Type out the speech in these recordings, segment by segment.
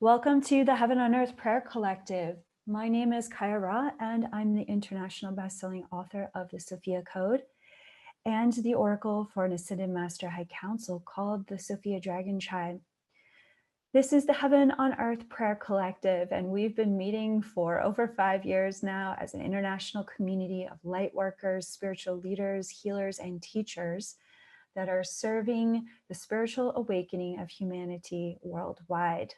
Welcome to the Heaven on Earth Prayer Collective. My name is Kaia Ra, and I'm the international bestselling author of the Sophia Code and the Oracle for an Ascended Master High Council called the Sophia Dragon Tribe. This is the Heaven on Earth Prayer Collective, and we've been meeting for over 5 years now as an international community of light workers, spiritual leaders, healers, and teachers that are serving the spiritual awakening of humanity worldwide.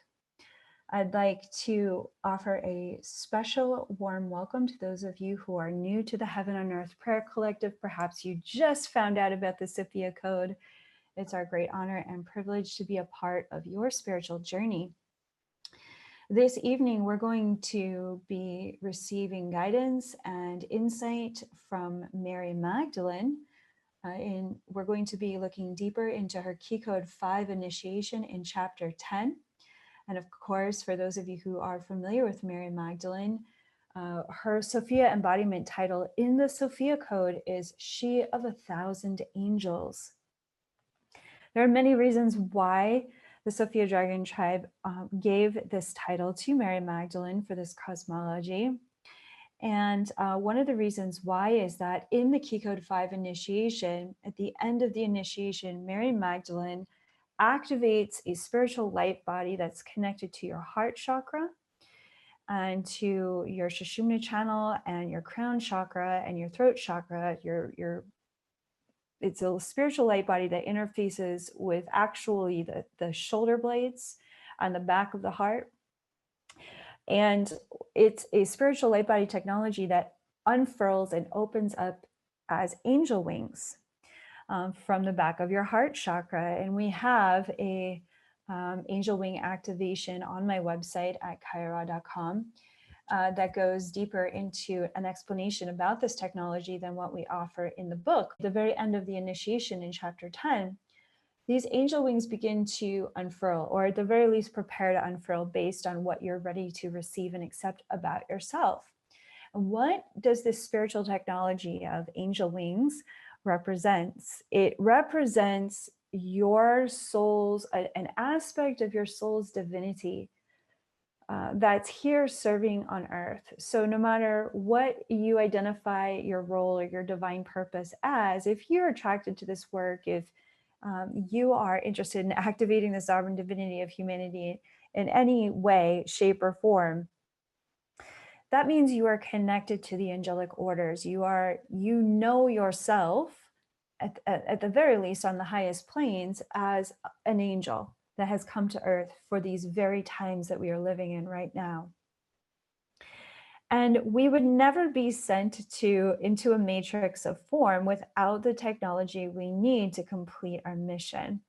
I'd like to offer a special warm welcome to those of you who are new to the Heaven on Earth Prayer Collective. Perhaps you just found out about the Sophia Code. It's our great honor and privilege to be a part of your spiritual journey. This evening, we're going to be receiving guidance and insight from Mary Magdalene. We're going to be looking deeper into her Keycode 5 initiation in chapter 10. And of course, for those of you who are familiar with Mary Magdalene, her Sophia embodiment title in the Sophia Code is She of 1,000 Angels. There are many reasons why the Sophia Dragon Tribe gave this title to Mary Magdalene for this cosmology. And one of the reasons why is that in the Keycode 5 initiation, at the end of the initiation, Mary Magdalene activates a spiritual light body that's connected to your heart chakra and to your Sushumna channel and your crown chakra and your throat chakra. It's a spiritual light body that interfaces with actually the shoulder blades on the back of the heart. And it's a spiritual light body technology that unfurls and opens up as angel wings. From the back of your heart chakra. And we have a angel wing activation on my website at kaiara.com that goes deeper into an explanation about this technology than what we offer in the book. At the very end of the initiation in chapter 10, these angel wings begin to unfurl, or at the very least prepare to unfurl based on what you're ready to receive and accept about yourself. And what does this spiritual technology of angel wings represents? It represents your soul's, an aspect of your soul's divinity that's here serving on earth. So no matter what you identify your role or your divine purpose as, if you're attracted to this work, if you are interested in activating the sovereign divinity of humanity in any way, shape, or form, that means you are connected to the angelic orders. You know yourself, at the very least on the highest planes, as an angel that has come to earth for these very times that we are living in right now. And we would never be sent into a matrix of form without the technology we need to complete our mission.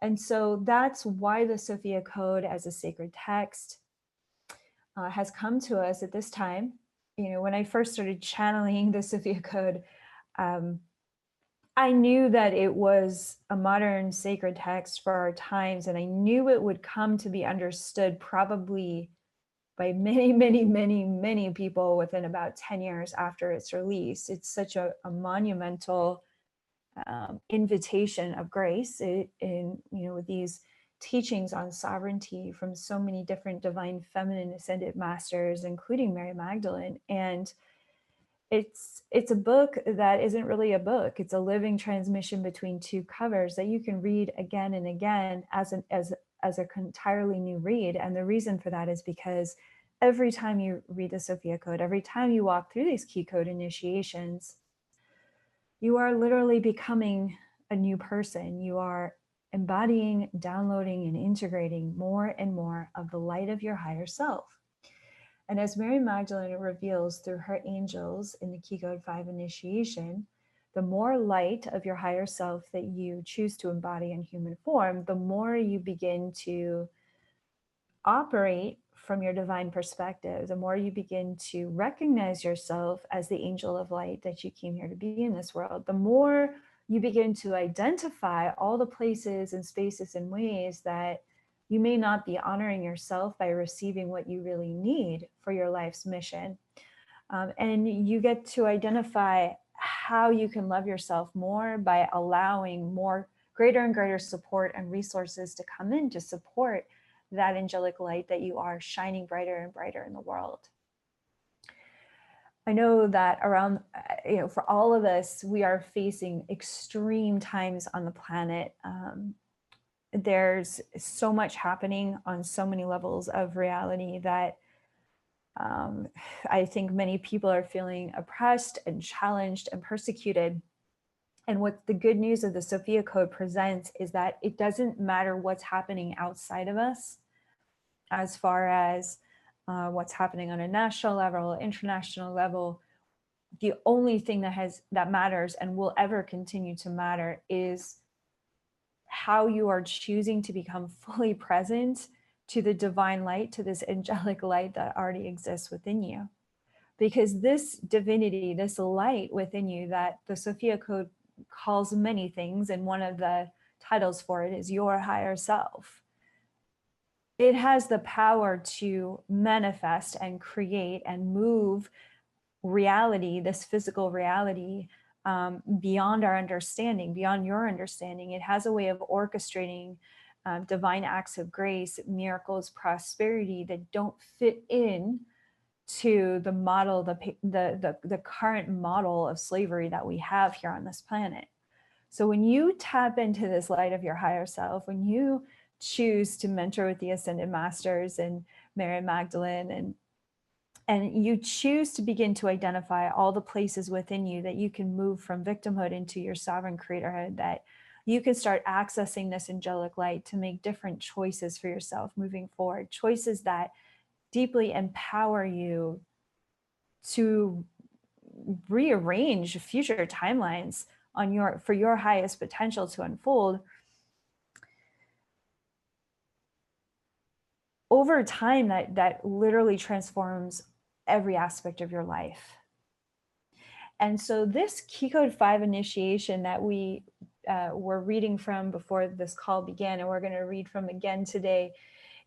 And so that's why the Sophia Code as a sacred text has come to us at this time. You know, when I first started channeling the Sophia Code, I knew that it was a modern sacred text for our times, and I knew it would come to be understood probably by many, many, many, many people within about 10 years after its release. It's such a monumental invitation of grace with these teachings on sovereignty from so many different divine feminine ascended masters, including Mary Magdalene. And it's a book that isn't really a book. It's a living transmission between two covers that you can read again and again as an entirely new read. And the reason for that is because every time you read the Sophia Code, every time you walk through these Keycode initiations, you are literally becoming a new person. You are embodying, downloading, and integrating more and more of the light of your higher self. And as Mary Magdalene reveals through her angels in the Keycode 5 initiation, the more light of your higher self that you choose to embody in human form, the more you begin to operate from your divine perspective, the more you begin to recognize yourself as the angel of light that you came here to be in this world, the more you begin to identify all the places and spaces and ways that you may not be honoring yourself by receiving what you really need for your life's mission. And you get to identify how you can love yourself more by allowing greater and greater support and resources to come in to support that angelic light that you are shining brighter and brighter in the world. I know that around, for all of us, we are facing extreme times on the planet. There's so much happening on so many levels of reality that I think many people are feeling oppressed and challenged and persecuted. And what the good news of the Sophia Code presents is that it doesn't matter what's happening outside of us, as far as what's happening on a national level, international level. The only thing that matters and will ever continue to matter is how you are choosing to become fully present to the divine light, to this angelic light that already exists within you. Because this divinity, this light within you that the Sophia Code calls many things, and one of the titles for it is your higher self. It has the power to manifest and create and move reality, this physical reality, beyond our understanding, beyond your understanding. It has a way of orchestrating divine acts of grace, miracles, prosperity that don't fit in to the model, the current model of slavery that we have here on this planet. So when you tap into this light of your higher self, when you choose to mentor with the Ascended Masters and Mary Magdalene, and you choose to begin to identify all the places within you that you can move from victimhood into your sovereign creatorhood, that you can start accessing this angelic light to make different choices for yourself moving forward, choices that deeply empower you to rearrange future timelines for your highest potential to unfold. Over time, that literally transforms every aspect of your life. And so this Keycode 5 initiation that we were reading from before this call began, and we're going to read from again today,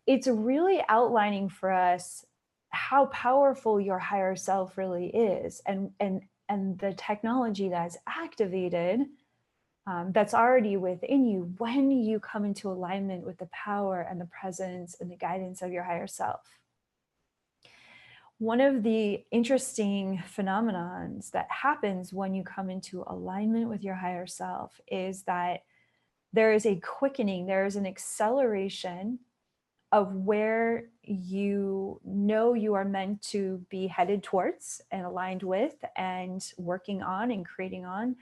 it's really outlining for us how powerful your higher self really is, and the technology that's activated, that's already within you when you come into alignment with the power and the presence and the guidance of your higher self. One of the interesting phenomenons that happens when you come into alignment with your higher self is that there is a quickening, there is an acceleration of where you know you are meant to be headed towards and aligned with and working on and creating on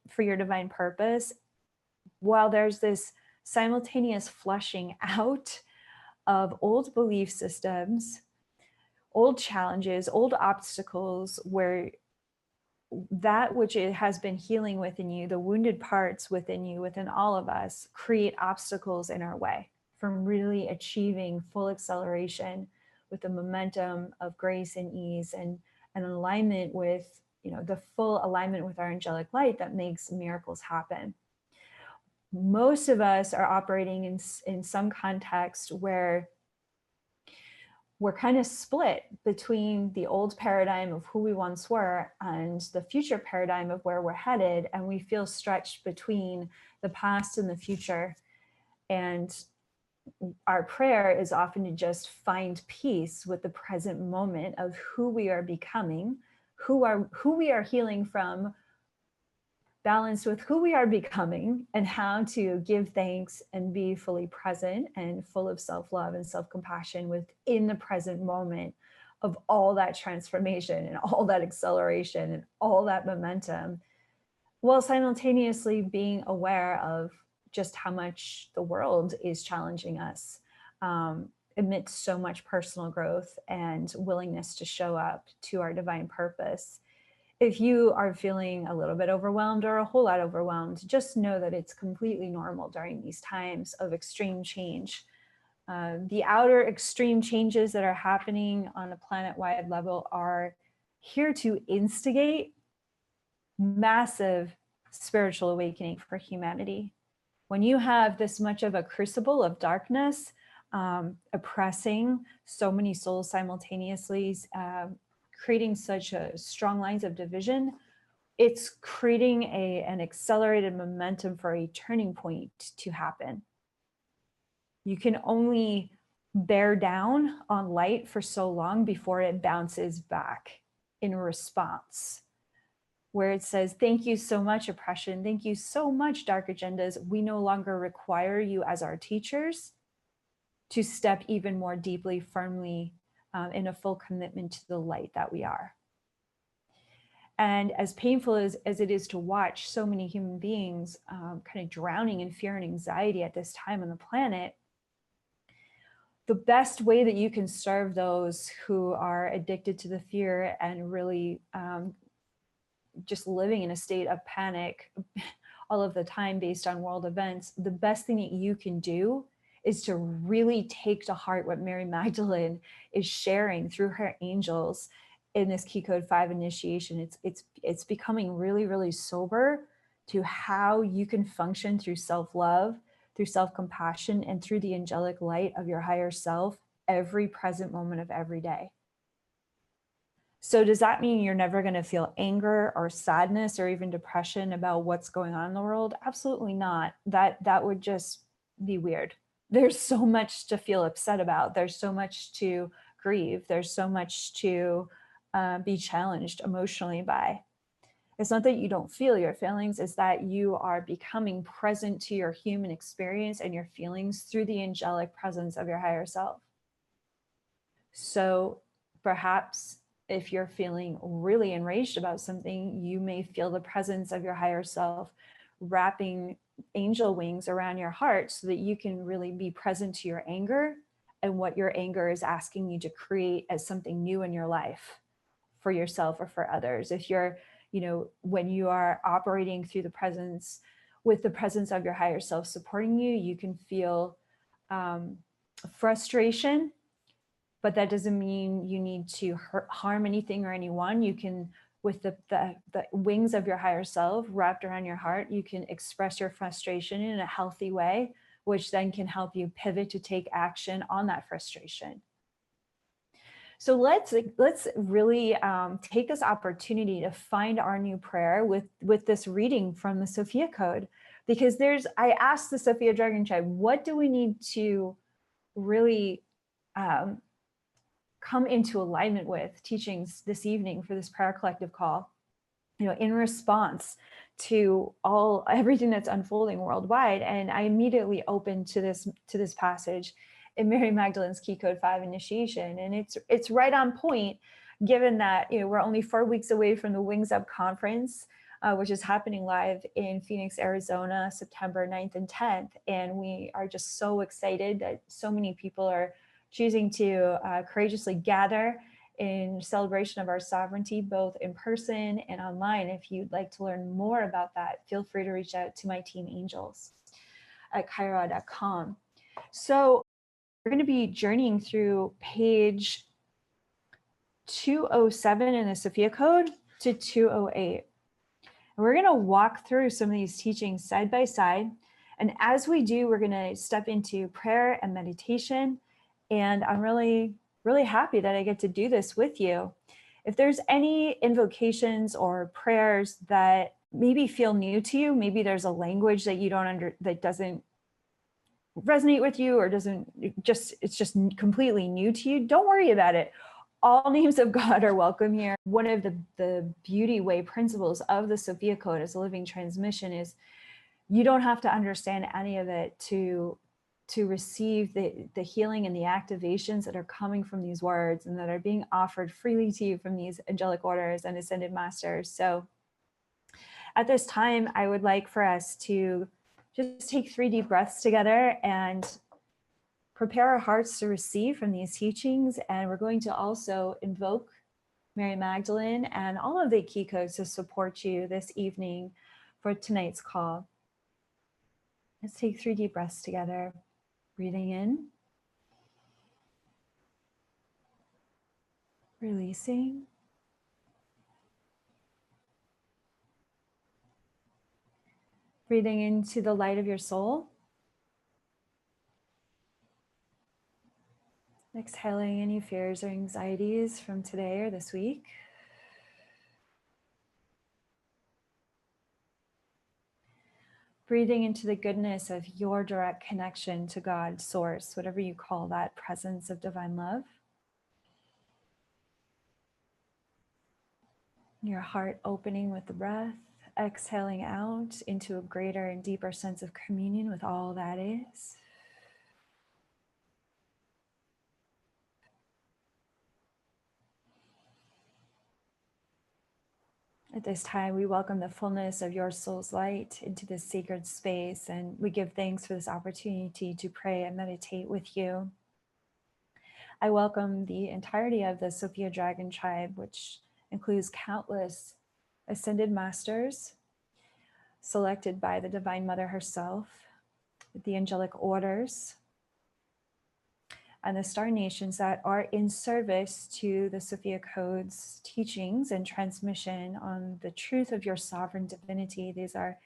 for your divine purpose, while there's this simultaneous flushing out of old belief systems, old challenges, old obstacles, where that which it has been healing within you, the wounded parts within you, within all of us, create obstacles in our way from really achieving full acceleration with the momentum of grace and ease and alignment with, the full alignment with our angelic light that makes miracles happen. Most of us are operating in some context where we're kind of split between the old paradigm of who we once were and the future paradigm of where we're headed. And we feel stretched between the past and the future. And our prayer is often to just find peace with the present moment of who we are becoming, who we are healing from, balanced with who we are becoming, and how to give thanks and be fully present and full of self-love and self-compassion within the present moment of all that transformation and all that acceleration and all that momentum, while simultaneously being aware of just how much the world is challenging us amidst so much personal growth and willingness to show up to our divine purpose. If you are feeling a little bit overwhelmed or a whole lot overwhelmed, just know that it's completely normal during these times of extreme change. The outer extreme changes that are happening on a planet-wide level are here to instigate massive spiritual awakening for humanity. When you have this much of a crucible of darkness oppressing so many souls simultaneously, creating such strong lines of division, it's creating an accelerated momentum for a turning point to happen. You can only bear down on light for so long before it bounces back in response, where it says, thank you so much, oppression. Thank you so much, dark agendas. We no longer require you as our teachers to step even more deeply, firmly in a full commitment to the light that we are. And as painful as it is to watch so many human beings kind of drowning in fear and anxiety at this time on the planet, the best way that you can serve those who are addicted to the fear and really just living in a state of panic all of the time based on world events, the best thing that you can do is to really take to heart what Mary Magdalene is sharing through her angels in this Keycode 5 initiation. It's becoming really, really sober to how you can function through self-love, through self-compassion, and through the angelic light of your higher self every present moment of every day. So does that mean you're never going to feel anger or sadness or even depression about what's going on in the world? Absolutely not. That would just be weird. There's so much to feel upset about. There's so much to grieve. There's so much to be challenged emotionally by. It's not that you don't feel your feelings, it's that you are becoming present to your human experience and your feelings through the angelic presence of your higher self. So perhaps if you're feeling really enraged about something, you may feel the presence of your higher self wrapping angel wings around your heart so that you can really be present to your anger and what your anger is asking you to create as something new in your life for yourself or for others. If you're, when you are operating through the presence, with the presence of your higher self supporting you, you can feel frustration, but that doesn't mean you need to harm anything or anyone. You can, with the wings of your higher self wrapped around your heart, you can express your frustration in a healthy way, which then can help you pivot to take action on that frustration. So let's really take this opportunity to find our new prayer with this reading from the Sophia Code, because I asked the Sophia Dragon Tribe, what do we need to really come into alignment with teachings this evening for this prayer collective call, in response to everything that's unfolding worldwide. And I immediately opened to this passage in Mary Magdalene's Keycode 5 initiation. And it's right on point, given that we're only 4 weeks away from the Wings Up conference, which is happening live in Phoenix, Arizona, September 9th and 10th. And we are just so excited that so many people are choosing to courageously gather in celebration of our sovereignty, both in person and online. If you'd like to learn more about that, feel free to reach out to my team angels at kaira.com. So we're going to be journeying through page 207 in the Sophia Code to 208. And we're going to walk through some of these teachings side by side. And as we do, we're going to step into prayer and meditation. And I'm really, really happy that I get to do this with you. If there's any invocations or prayers that maybe feel new to you, maybe there's a language that that doesn't resonate with you, or it's just completely new to you, don't worry about it. All names of God are welcome here. One of the beauty way principles of the Sophia Code as a living transmission is you don't have to understand any of it to receive the healing and the activations that are coming from these words and that are being offered freely to you from these angelic orders and ascended masters. So at this time, I would like for us to just take 3 deep breaths together and prepare our hearts to receive from these teachings. And we're going to also invoke Mary Magdalene and all of the Keycodes to support you this evening for tonight's call. Let's take 3 deep breaths together. Breathing in, releasing, breathing into the light of your soul, exhaling any fears or anxieties from today or this week. breathing into the goodness of your direct connection to God, source, whatever you call that presence of divine love. Your heart opening with the breath, exhaling out into a greater and deeper sense of communion with all that is. At this time, we welcome the fullness of your soul's light into this sacred space, and we give thanks for this opportunity to pray and meditate with you. I welcome the entirety of the Sophia Dragon Tribe, which includes countless ascended masters selected by the Divine Mother herself, the angelic orders, and the star nations that are in service to the Sophia Code's teachings and transmission on the truth of your sovereign divinity. These are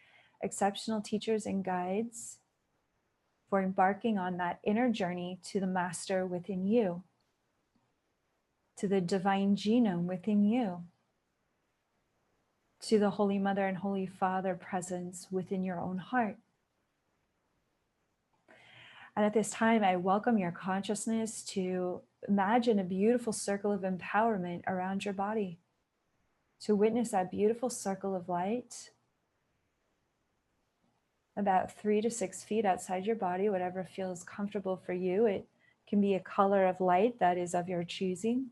exceptional teachers and guides for embarking on that inner journey to the master within you, to the divine genome within you, to the Holy Mother and Holy Father presence within your own heart. And at this time, I welcome your consciousness to imagine a beautiful circle of empowerment around your body, to witness that beautiful circle of light about 3 to 6 feet outside your body, whatever feels comfortable for you. It can be a color of light that is of your choosing.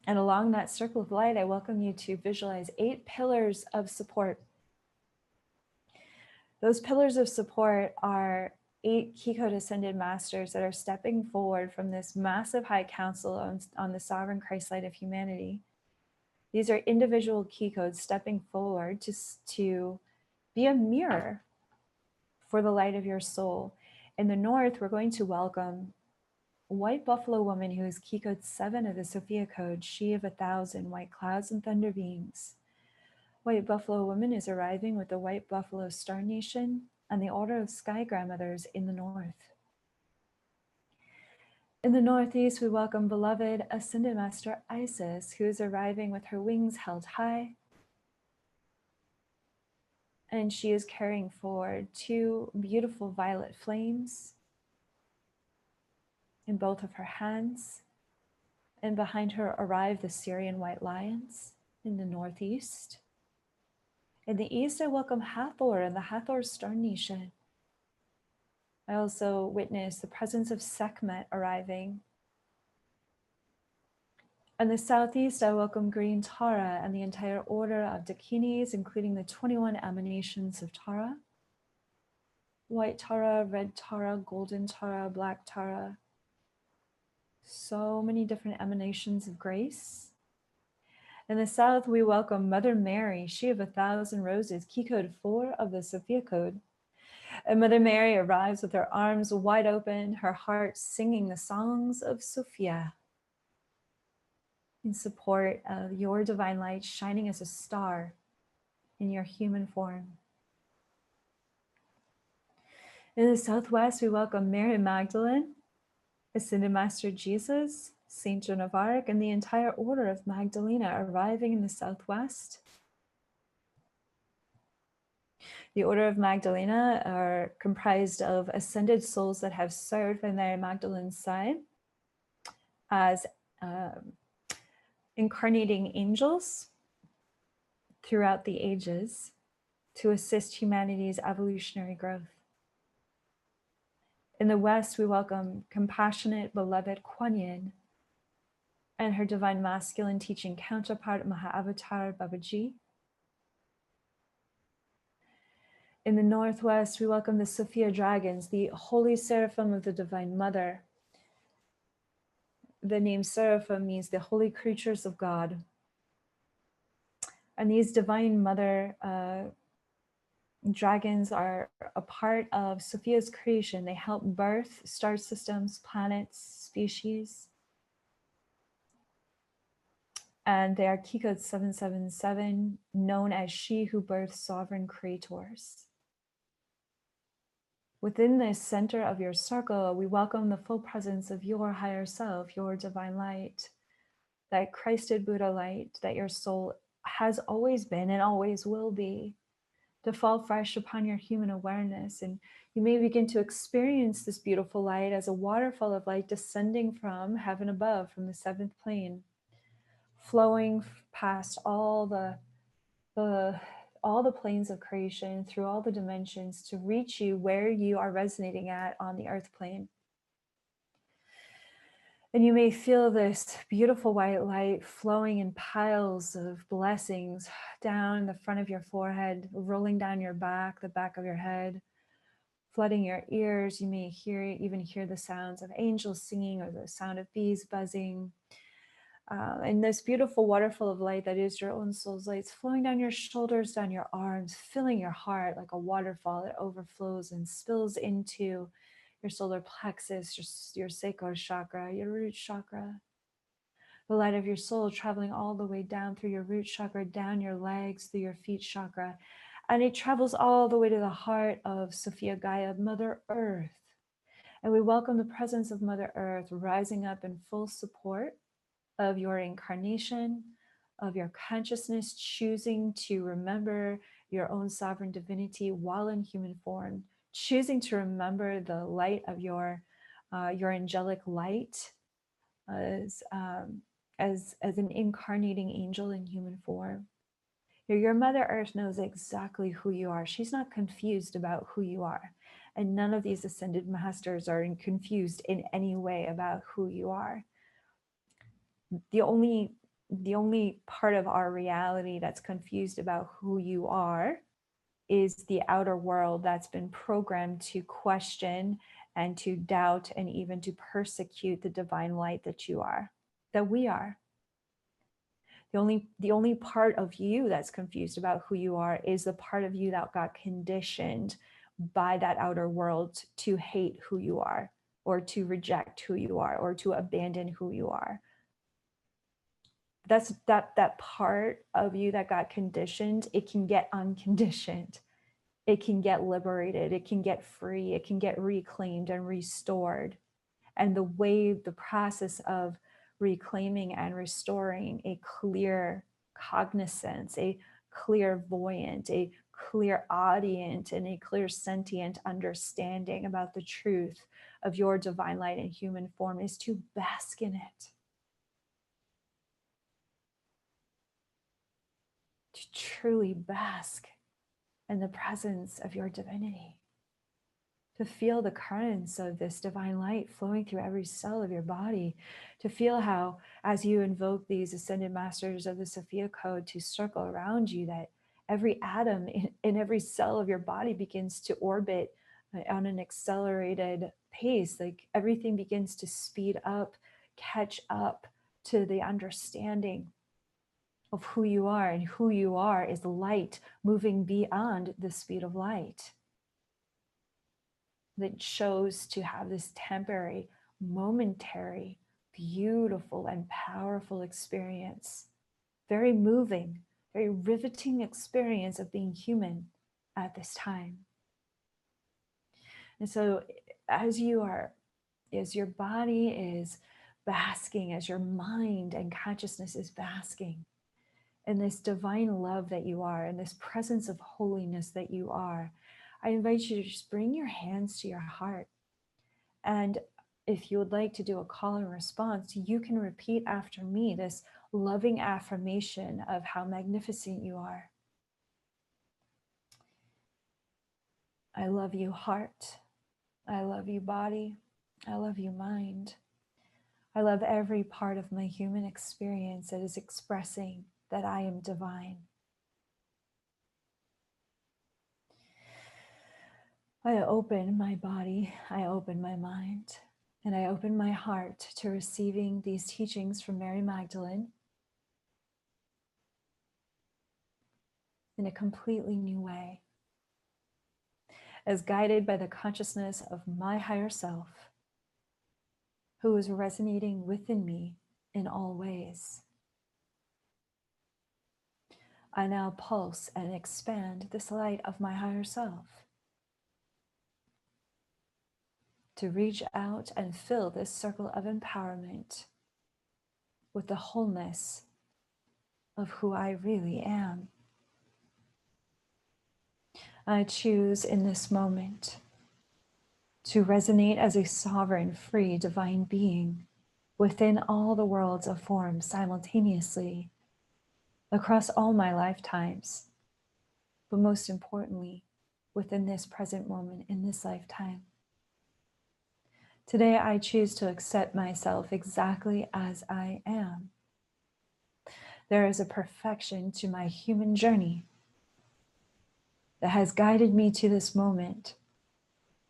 And along that circle of light, I welcome you to visualize 8 pillars of support. Those pillars of support are 8 Keycode Ascended Masters that are stepping forward from this massive high council on the sovereign Christ light of humanity. These are individual Keycodes stepping forward to be a mirror for the light of your soul. In the north, we're going to welcome White Buffalo Woman, who is Keycode 7 of the Sophia Code, she of 1,000 white clouds and thunder beings. White Buffalo Woman is arriving with the White Buffalo Star Nation and the Order of Sky Grandmothers in the north. In the northeast, we welcome beloved Ascended Master Isis, who is arriving with her wings held high. And she is carrying forward 2 beautiful violet flames in both of her hands. And behind her arrive the Syrian white lions in the northeast. In the east, I welcome Hathor and the Hathor Star Nation. I also witness the presence of Sekhmet arriving. In the southeast, I welcome Green Tara and the entire order of Dakinis, including the 21 emanations of Tara. White Tara, red Tara, golden Tara, black Tara. So many different emanations of grace. In the south, we welcome Mother Mary, she of 1,000 roses, Keycode 4 of the Sophia Code. And Mother Mary arrives with her arms wide open, her heart singing the songs of Sophia in support of your divine light shining as a star in your human form. In the southwest, we welcome Mary Magdalene, Ascended Master Jesus, Saint Joan of Arc, and the entire order of Magdalena arriving in the southwest. The order of Magdalena are comprised of ascended souls that have served by Mary Magdalene's side as incarnating angels throughout the ages to assist humanity's evolutionary growth. In the west, we welcome compassionate, beloved Kuan Yin and her divine masculine teaching counterpart, Mahavatar Babaji. In the northwest, we welcome the Sophia Dragons, the holy seraphim of the Divine Mother. The name seraphim means the holy creatures of God. And these Divine Mother dragons are a part of Sophia's creation. They help birth star systems, planets, species. And they are Keycode 777, known as she who births sovereign creators. Within the center of your circle, we welcome the full presence of your higher self, your divine light, that Christed Buddha light that your soul has always been and always will be, to fall fresh upon your human awareness. And you may begin to experience this beautiful light as a waterfall of light descending from heaven above, from the seventh plane, flowing past all the planes of creation, through all the dimensions, to reach you where you are resonating at on the earth plane. And you may feel this beautiful white light flowing in piles of blessings down the front of your forehead, rolling down your back, the back of your head, flooding your ears. You may even hear the sounds of angels singing or the sound of bees buzzing. And this beautiful waterfall of light that is your own soul's light, it's flowing down your shoulders, down your arms, filling your heart like a waterfall that overflows and spills into your solar plexus, your sacral chakra, your root chakra. The light of your soul traveling all the way down through your root chakra, down your legs, through your feet chakra. And it travels all the way to the heart of Sophia Gaia, Mother Earth. And we welcome the presence of Mother Earth rising up in full support of your incarnation, of your consciousness choosing to remember your own sovereign divinity while in human form, choosing to remember the light of your angelic light as an incarnating angel in human form. Your Mother Earth knows exactly who you are. She's not confused about who you are. And none of these ascended masters are confused in any way about who you are. The only part of our reality that's confused about who you are is the outer world that's been programmed to question and to doubt and even to persecute the divine light that you are, that we are. The only part of you that's confused about who you are is the part of you that got conditioned by that outer world to hate who you are, or to reject who you are, or to abandon who you are. That's that part of you that got conditioned. It can get unconditioned. It can get liberated. It can get free. It can get reclaimed and restored. And the process of reclaiming and restoring a clear cognizance, a clairvoyant, a clear audient, and a clear sentient understanding about the truth of your divine light in human form is to bask in it. To truly bask in the presence of your divinity, to feel the currents of this divine light flowing through every cell of your body, to feel how, as you invoke these ascended masters of the Sophia Code to circle around you, that every atom in every cell of your body begins to orbit on an accelerated pace. Like everything begins to speed up, catch up to the understanding of who you are, and who you are is light moving beyond the speed of light. That shows to have this temporary, momentary, beautiful and powerful experience. Very moving, very riveting experience of being human at this time. And so as your body is basking, as your mind and consciousness is basking in this divine love that you are, in this presence of holiness that you are, I invite you to just bring your hands to your heart. And if you would like to do a call and response, you can repeat after me this loving affirmation of how magnificent you are. I love you, heart. I love you, body. I love you, mind. I love every part of my human experience that is expressing that I am divine. I open my body, I open my mind, and I open my heart to receiving these teachings from Mary Magdalene in a completely new way, as guided by the consciousness of my higher self, who is resonating within me in all ways. I now pulse and expand this light of my higher self to reach out and fill this circle of empowerment with the wholeness of who I really am. I choose in this moment to resonate as a sovereign, free, divine being within all the worlds of form simultaneously across all my lifetimes, but most importantly, within this present moment in this lifetime. Today, I choose to accept myself exactly as I am. There is a perfection to my human journey that has guided me to this moment.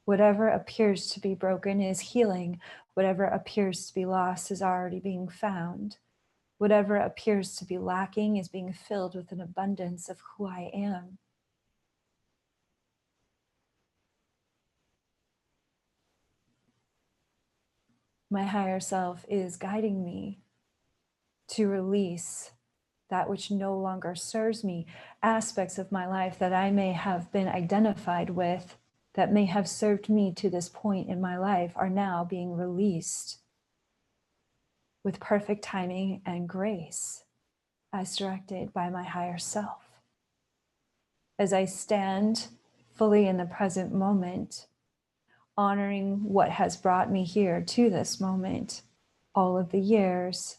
Whatever appears to be broken is healing. Whatever appears to be lost is already being found. Whatever appears to be lacking is being filled with an abundance of who I am. My higher self is guiding me to release that which no longer serves me, aspects of my life that I may have been identified with, that may have served me to this point in my life, are now being released with perfect timing and grace, as directed by my higher self. As I stand fully in the present moment, honoring what has brought me here to this moment, all of the years,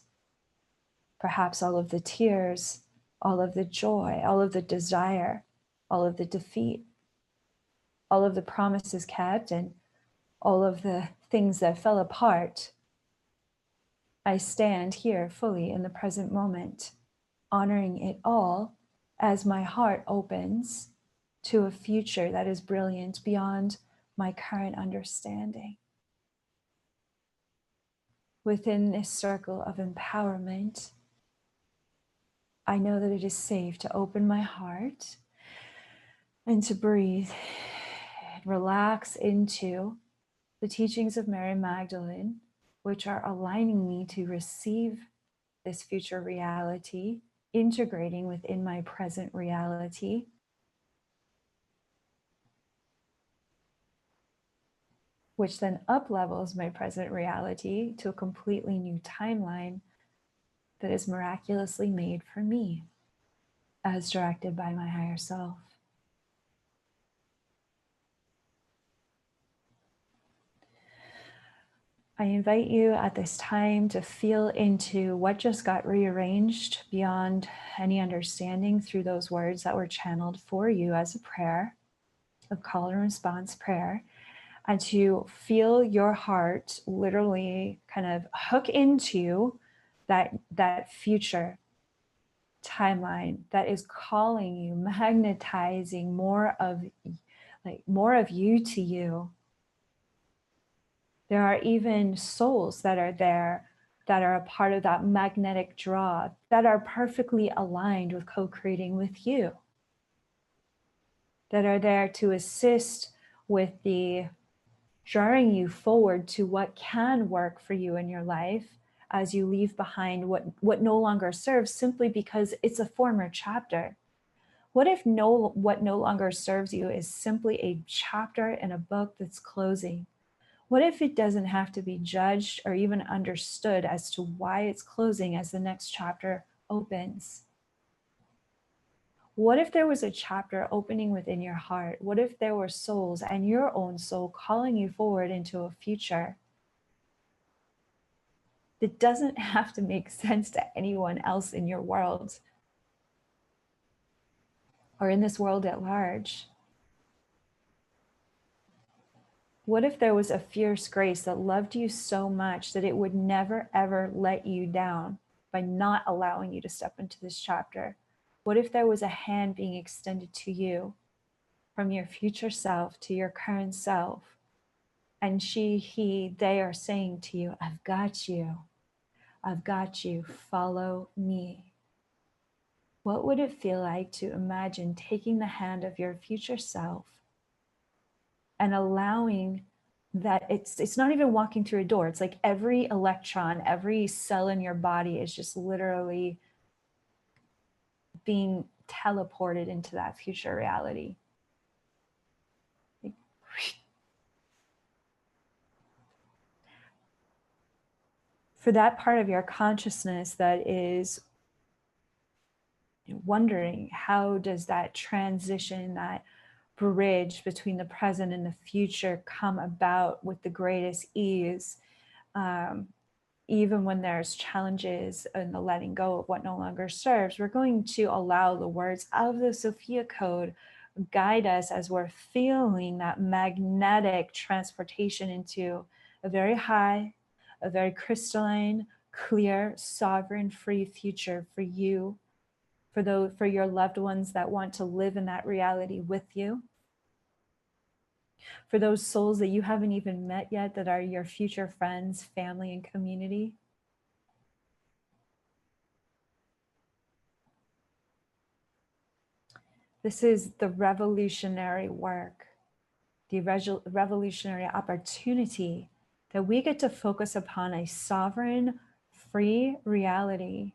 perhaps all of the tears, all of the joy, all of the desire, all of the defeat, all of the promises kept, and all of the things that fell apart. I stand here fully in the present moment, honoring it all as my heart opens to a future that is brilliant beyond my current understanding. Within this circle of empowerment, I know that it is safe to open my heart and to breathe and relax into the teachings of Mary Magdalene, which are aligning me to receive this future reality, integrating within my present reality, which then up-levels my present reality to a completely new timeline that is miraculously made for me, as directed by my higher self. I invite you at this time to feel into what just got rearranged beyond any understanding through those words that were channeled for you as a prayer, a call and response prayer, and to feel your heart literally kind of hook into that future timeline that is calling you, magnetizing more of you to you. There are even souls that are there that are a part of that magnetic draw, that are perfectly aligned with co-creating with you, that are there to assist with the drawing you forward to what can work for you in your life as you leave behind what no longer serves, simply because it's a former chapter. What if what no longer serves you is simply a chapter in a book that's closing? What if it doesn't have to be judged or even understood as to why it's closing as the next chapter opens? What if there was a chapter opening within your heart? What if there were souls and your own soul calling you forward into a future that doesn't have to make sense to anyone else in your world or in this world at large? What if there was a fierce grace that loved you so much that it would never, ever let you down by not allowing you to step into this chapter? What if there was a hand being extended to you from your future self to your current self? And she, he, they are saying to you, I've got you. I've got you. Follow me. What would it feel like to imagine taking the hand of your future self and allowing that it's not even walking through a door. It's like every electron, every cell in your body is just literally being teleported into that future reality. Like, for that part of your consciousness that is wondering, how does that transition, that bridge between the present and the future come about with the greatest ease, even when there's challenges and the letting go of what no longer serves. We're going to allow the words of the Sophia Code guide us as we're feeling that magnetic transportation into a very high, a very crystalline, clear, sovereign, free future for you, for your loved ones that want to live in that reality with you, for those souls that you haven't even met yet that are your future friends, family, and community. This is the revolutionary work, the revolutionary opportunity that we get to focus upon a sovereign, free reality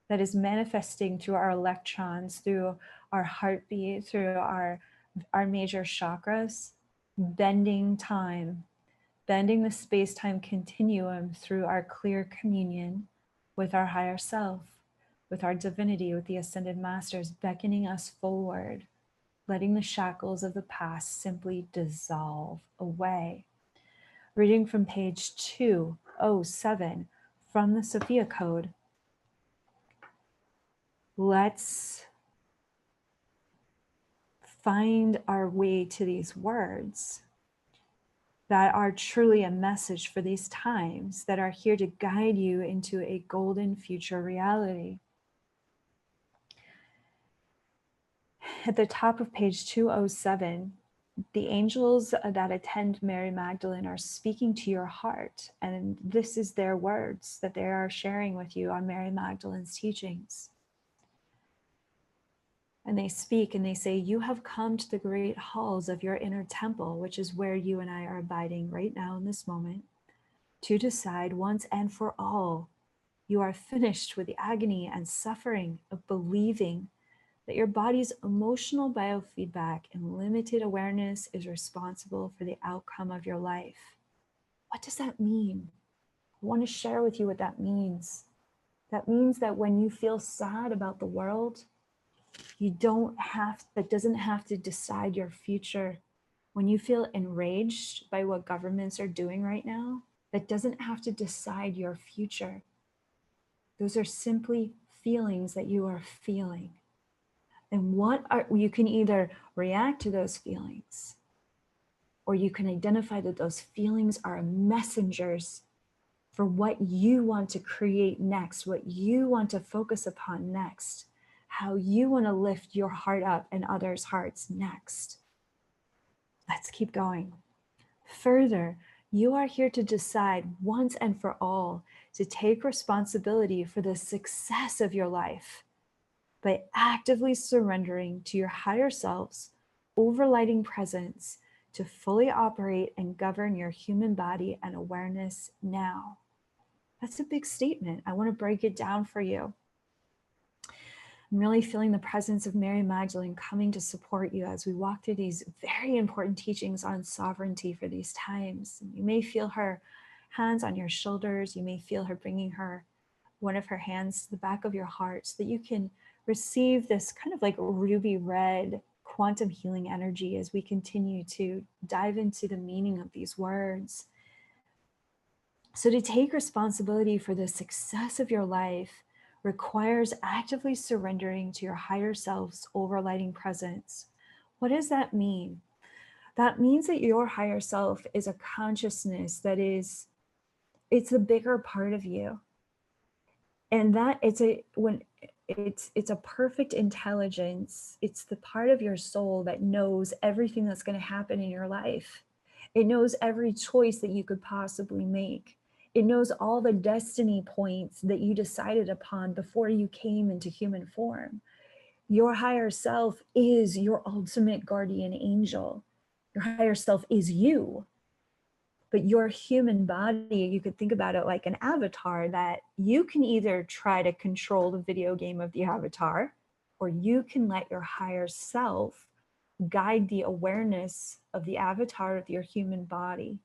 that is manifesting through our electrons, through our heartbeat, through our major chakras, bending time, bending the space-time continuum through our clear communion with our higher self, with our divinity, with the ascended masters, beckoning us forward, letting the shackles of the past simply dissolve away. Reading from page 207 from the Sophia Code. Let's find our way to these words that are truly a message for these times, that are here to guide you into a golden future reality. At the top of page 207, the angels that attend Mary Magdalene are speaking to your heart, and this is their words that they are sharing with you on Mary Magdalene's teachings. And they speak and they say, you have come to the great halls of your inner temple, which is where you and I are abiding right now in this moment, to decide once and for all, you are finished with the agony and suffering of believing that your body's emotional biofeedback and limited awareness is responsible for the outcome of your life. What does that mean? I want to share with you what that means. That means that when you feel sad about the world, that doesn't have to decide your future. When you feel enraged by what governments are doing right now, that doesn't have to decide your future. Those are simply feelings that you are feeling. And you can either react to those feelings, or you can identify that those feelings are messengers for what you want to create next, what you want to focus upon next, how you want to lift your heart up and others' hearts next. Let's keep going. Further, you are here to decide once and for all to take responsibility for the success of your life by actively surrendering to your higher self's overlighting presence to fully operate and govern your human body and awareness now. That's a big statement. I want to break it down for you. I'm really feeling the presence of Mary Magdalene coming to support you as we walk through these very important teachings on sovereignty for these times. You may feel her hands on your shoulders. You may feel her bringing one of her hands to the back of your heart so that you can receive this kind of like ruby red quantum healing energy as we continue to dive into the meaning of these words. So to take responsibility for the success of your life requires actively surrendering to your higher self's overlighting presence. What does that mean? That means that your higher self is a consciousness it's the bigger part of you. And that it's a perfect intelligence. It's the part of your soul that knows everything that's going to happen in your life. It knows every choice that you could possibly make. It knows all the destiny points that you decided upon before you came into human form. Your higher self is your ultimate guardian angel. Your higher self is you. But your human body, you could think about it like an avatar that you can either try to control the video game of the avatar, or you can let your higher self guide the awareness of the avatar of your human body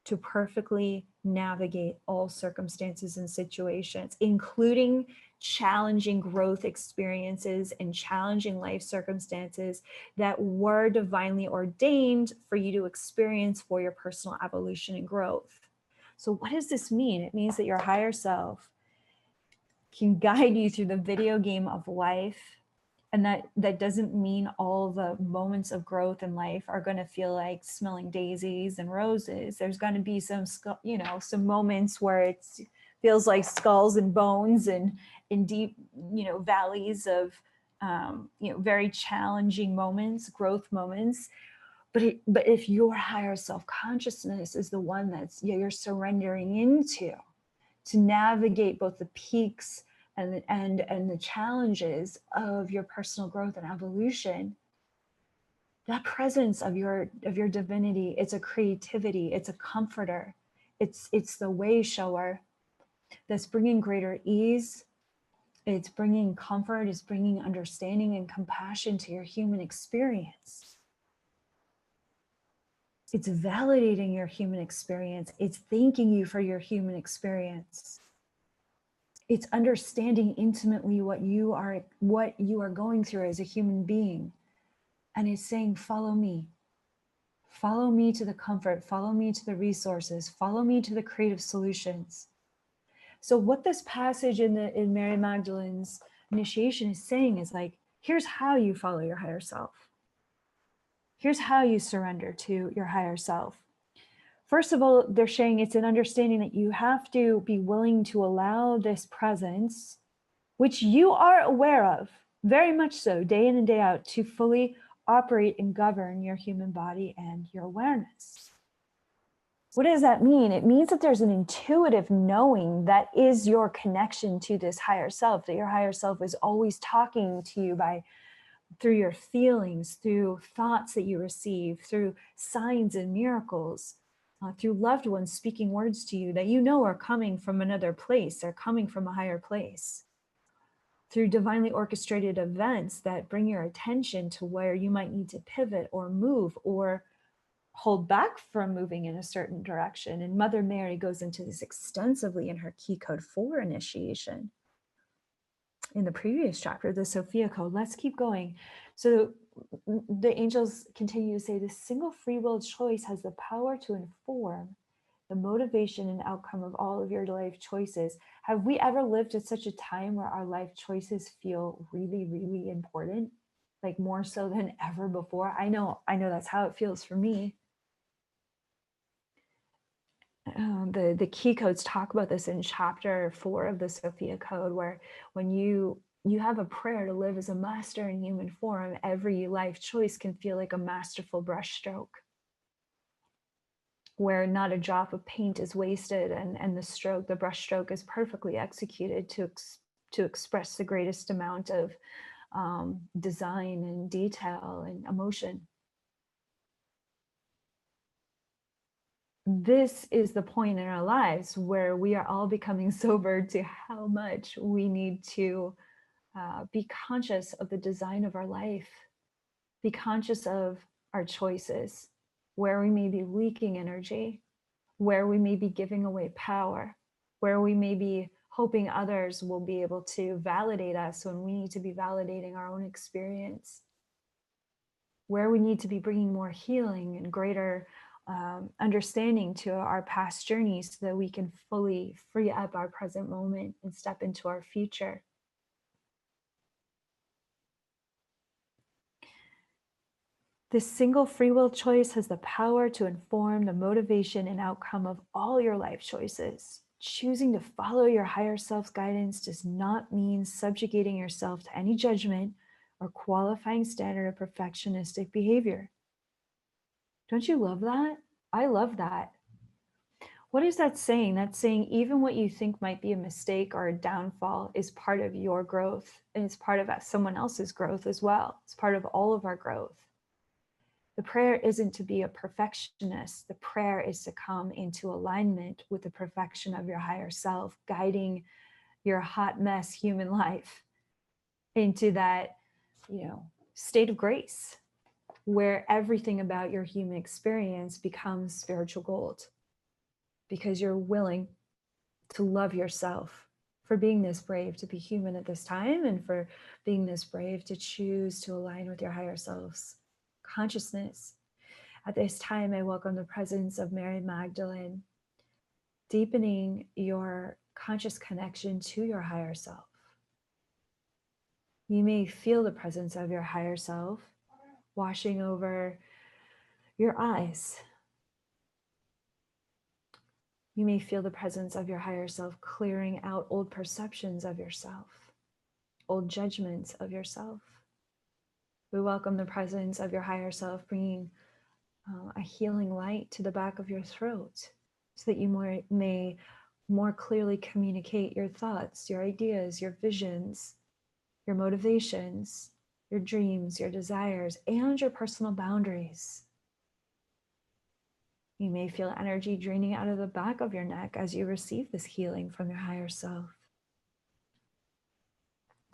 to perfectly navigate all circumstances and situations, including challenging growth experiences and challenging life circumstances that were divinely ordained for you to experience for your personal evolution and growth. So what does this mean? It means that your higher self can guide you through the video game of life. And that doesn't mean all the moments of growth in life are going to feel like smelling daisies and roses. There's going to be some, some moments where it feels like skulls and bones and in deep, valleys of, very challenging moments, growth moments. But if your higher self consciousness is the one that's you're surrendering into to navigate both the peaks and the challenges of your personal growth and evolution, that presence of your divinity, it's a creativity, it's a comforter, it's the way shower that's bringing greater ease, it's bringing comfort, it's bringing understanding and compassion to your human experience. It's validating your human experience. It's thanking you for your human experience. It's understanding intimately what you are going through as a human being. And it's saying, follow me. Follow me to the comfort, follow me to the resources, follow me to the creative solutions. So what this passage in Mary Magdalene's initiation is saying is like, here's how you follow your higher self. Here's how you surrender to your higher self. First of all, they're saying it's an understanding that you have to be willing to allow this presence, which you are aware of, very much so, day in and day out, to fully operate and govern your human body and your awareness. What does that mean? It means that there's an intuitive knowing that is your connection to this higher self, that your higher self is always talking to you through your feelings, through thoughts that you receive, through signs and miracles, through loved ones speaking words to you that you know are coming from another place, they're coming from a higher place, through divinely orchestrated events that bring your attention to where you might need to pivot or move or hold back from moving in a certain direction. And Mother Mary goes into this extensively in her Keycode 4 initiation. In the previous chapter, the Sophia Code. Let's keep going. So the angels continue to say, this single free will choice has the power to inform the motivation and outcome of all of your life choices. Have we ever lived at such a time where our life choices feel really, really important? Like more so than ever before? I know that's how it feels for me. The Keycodes talk about this in chapter 4 of the Sophia Code, where when you have a prayer to live as a master in human form, every life choice can feel like a masterful brushstroke, where not a drop of paint is wasted and the brushstroke is perfectly executed to express the greatest amount of design and detail and emotion. This is the point in our lives where we are all becoming sober to how much we need to be conscious of the design of our life, be conscious of our choices, where we may be leaking energy, where we may be giving away power, where we may be hoping others will be able to validate us when we need to be validating our own experience, where we need to be bringing more healing and greater understanding to our past journeys so that we can fully free up our present moment and step into our future. This single free will choice has the power to inform the motivation and outcome of all your life choices. Choosing to follow your higher self's guidance does not mean subjugating yourself to any judgment or qualifying standard of perfectionistic behavior. Don't you love that? I love that. What is that saying? That's saying even what you think might be a mistake or a downfall is part of your growth, and it's part of someone else's growth as well. It's part of all of our growth. The prayer isn't to be a perfectionist. The prayer is to come into alignment with the perfection of your higher self, guiding your hot mess human life into that, state of grace, where everything about your human experience becomes spiritual gold, because you're willing to love yourself for being this brave to be human at this time, and for being this brave to choose to align with your higher self's consciousness. At this time, I welcome the presence of Mary Magdalene, deepening your conscious connection to your higher self. You may feel the presence of your higher self washing over your eyes. You may feel the presence of your higher self clearing out old perceptions of yourself, old judgments of yourself. We welcome the presence of your higher self bringing a healing light to the back of your throat so that you may more clearly communicate your thoughts, your ideas, your visions, your motivations, your dreams, your desires, and your personal boundaries. You may feel energy draining out of the back of your neck as you receive this healing from your higher self.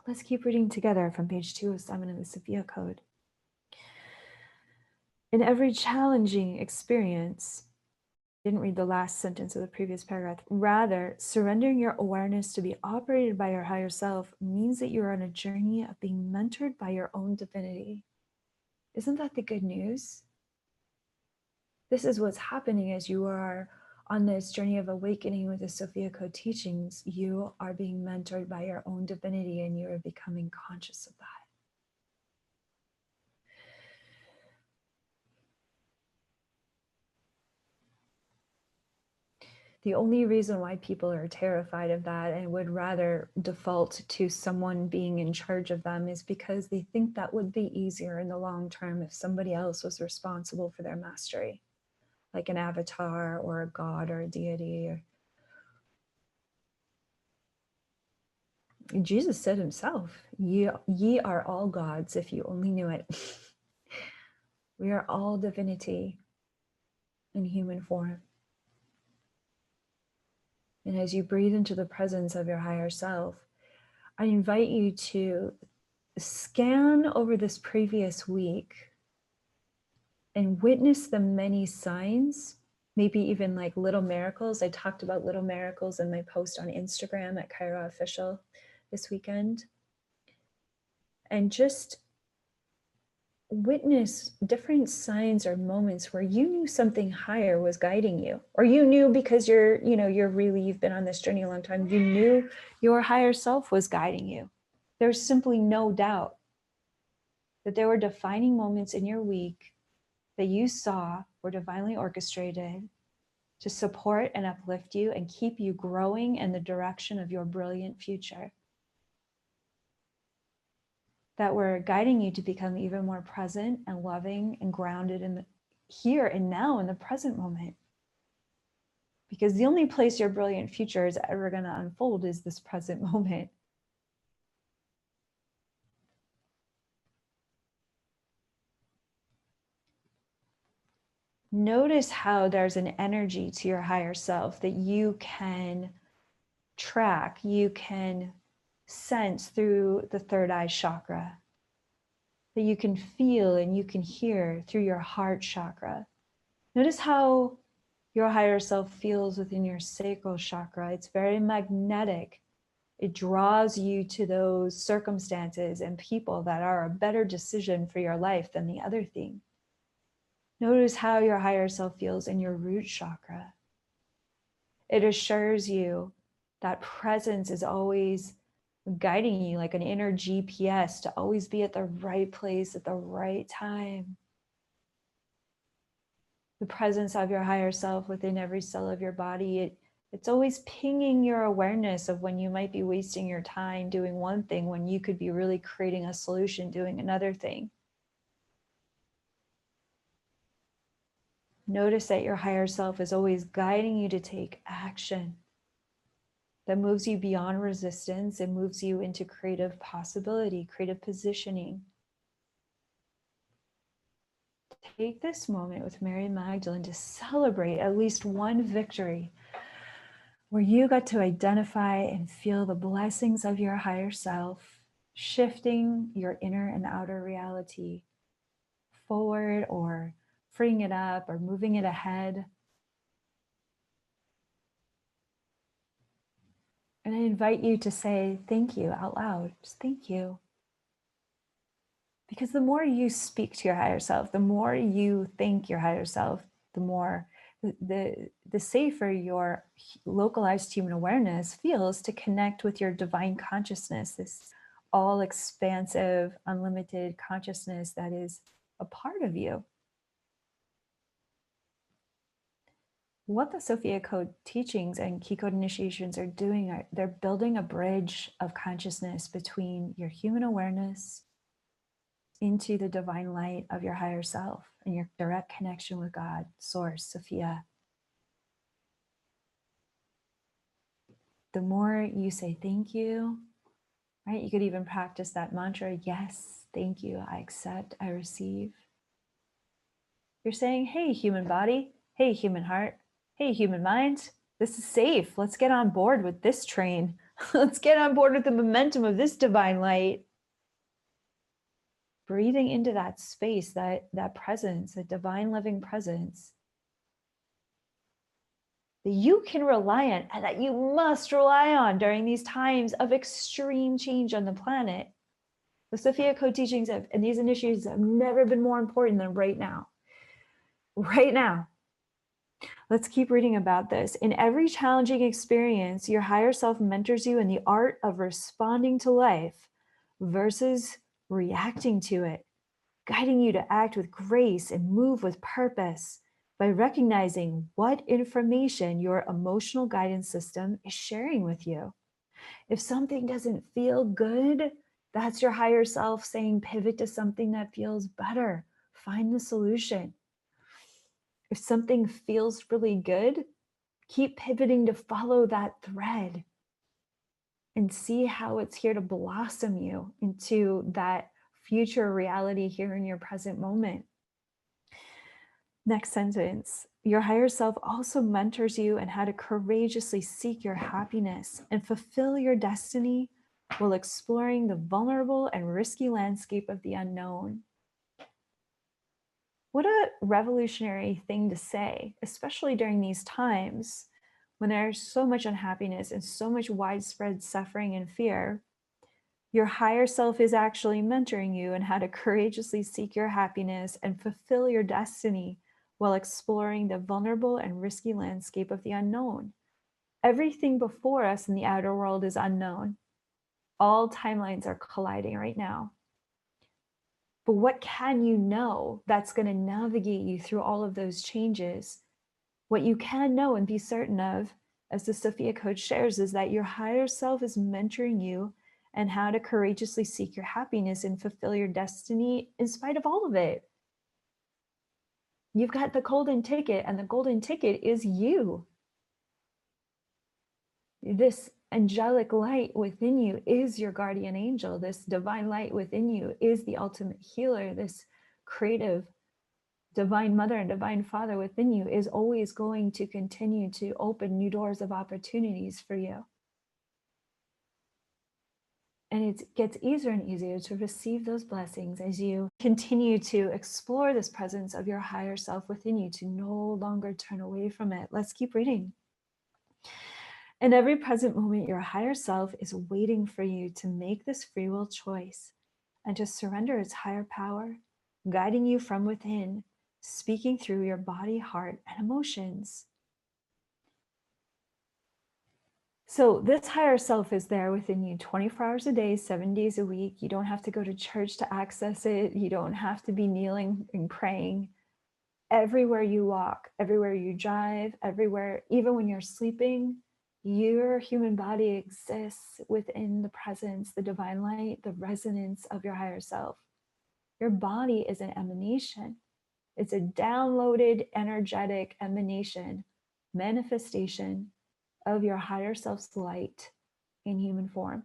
Let's keep reading together from page 207 of the Sophia Code. In every challenging experience, I didn't read the last sentence of the previous paragraph. Rather, surrendering your awareness to be operated by your higher self means that you're on a journey of being mentored by your own divinity. Isn't that the good news? This is what's happening as you are on this journey of awakening with the Sophia Code teachings. You are being mentored by your own divinity, and you are becoming conscious of that. The only reason why people are terrified of that and would rather default to someone being in charge of them is because they think that would be easier in the long term if somebody else was responsible for their mastery, like an avatar or a god or a deity. Jesus said himself, ye are all gods if you only knew it. We are all divinity in human form. And as you breathe into the presence of your higher self, I invite you to scan over this previous week and witness the many signs, maybe even like little miracles. I talked about little miracles in my post on Instagram at Kaia Ra Official this weekend. And just witness different signs or moments where you knew something higher was guiding you, or you knew because you've been on this journey a long time, you knew your higher self was guiding you. There's simply no doubt that there were defining moments in your week that you saw were divinely orchestrated to support and uplift you and keep you growing in the direction of your brilliant future, that were guiding you to become even more present and loving and grounded in the here and now, in the present moment. Because the only place your brilliant future is ever going to unfold is this present moment. Notice how there's an energy to your higher self that you can track, you can sense through the third eye chakra, that you can feel and you can hear through your heart chakra. Notice how your higher self feels within your sacral chakra. It's very magnetic. It draws you to those circumstances and people that are a better decision for your life than the other thing. Notice how your higher self feels in your root chakra. It assures you that presence is always guiding you like an inner GPS to always be at the right place at the right time. The presence of your higher self within every cell of your body, it's always pinging your awareness of when you might be wasting your time doing one thing when you could be really creating a solution doing another thing. Notice that your higher self is always guiding you to take action that moves you beyond resistance and moves you into creative possibility, creative positioning. Take this moment with Mary Magdalene to celebrate at least one victory where you got to identify and feel the blessings of your higher self, shifting your inner and outer reality forward or freeing it up or moving it ahead. And I invite you to say thank you out loud. Just thank you. Because the more you speak to your higher self, the more you thank your higher self, the more the safer your localized human awareness feels to connect with your divine consciousness, this all expansive, unlimited consciousness that is a part of you. What the Sophia Code teachings and Keycode initiations are doing are they're building a bridge of consciousness between your human awareness into the divine light of your higher self and your direct connection with God, Source, Sophia. The more you say thank you, right? You could even practice that mantra, yes, thank you, I accept, I receive. You're saying, hey, human body, hey, human heart, hey, human mind, this is safe. Let's get on board with this train. Let's get on board with the momentum of this divine light. Breathing into that space, that presence, that divine living presence that you can rely on and that you must rely on during these times of extreme change on the planet. The Sophia Code teachings and these initiatives have never been more important than right now. Right now. Let's keep reading about this. In every challenging experience, your higher self mentors you in the art of responding to life versus reacting to it, guiding you to act with grace and move with purpose by recognizing what information your emotional guidance system is sharing with you. If something doesn't feel good, that's your higher self saying pivot to something that feels better. Find the solution. If something feels really good, keep pivoting to follow that thread and see how it's here to blossom you into that future reality here in your present moment. Next sentence. Your higher self also mentors you in how to courageously seek your happiness and fulfill your destiny while exploring the vulnerable and risky landscape of the unknown. What a revolutionary thing to say, especially during these times when there's so much unhappiness and so much widespread suffering and fear. Your higher self is actually mentoring you in how to courageously seek your happiness and fulfill your destiny while exploring the vulnerable and risky landscape of the unknown. Everything before us in the outer world is unknown. All timelines are colliding right now. But what can you know that's going to navigate you through all of those changes? What you can know and be certain of, as the Sophia Code shares, is that your higher self is mentoring you and how to courageously seek your happiness and fulfill your destiny in spite of all of it. You've got the golden ticket, and the golden ticket is you. This angelic light within you is your guardian angel. This divine light within you is the ultimate healer. This creative divine mother and divine father within you is always going to continue to open new doors of opportunities for you. And it gets easier and easier to receive those blessings as you continue to explore this presence of your higher self within you, to no longer turn away from it. Let's keep reading. In every present moment, your higher self is waiting for you to make this free will choice and to surrender its higher power, guiding you from within, speaking through your body, heart, and emotions. So this higher self is there within you 24 hours a day, 7 days a week. You don't have to go to church to access it. You don't have to be kneeling and praying. Everywhere you walk, everywhere you drive, everywhere, even when you're sleeping, your human body exists within the presence, the divine light, the resonance of your higher self. Your body is an emanation. It's a downloaded, energetic emanation, manifestation of your higher self's light in human form.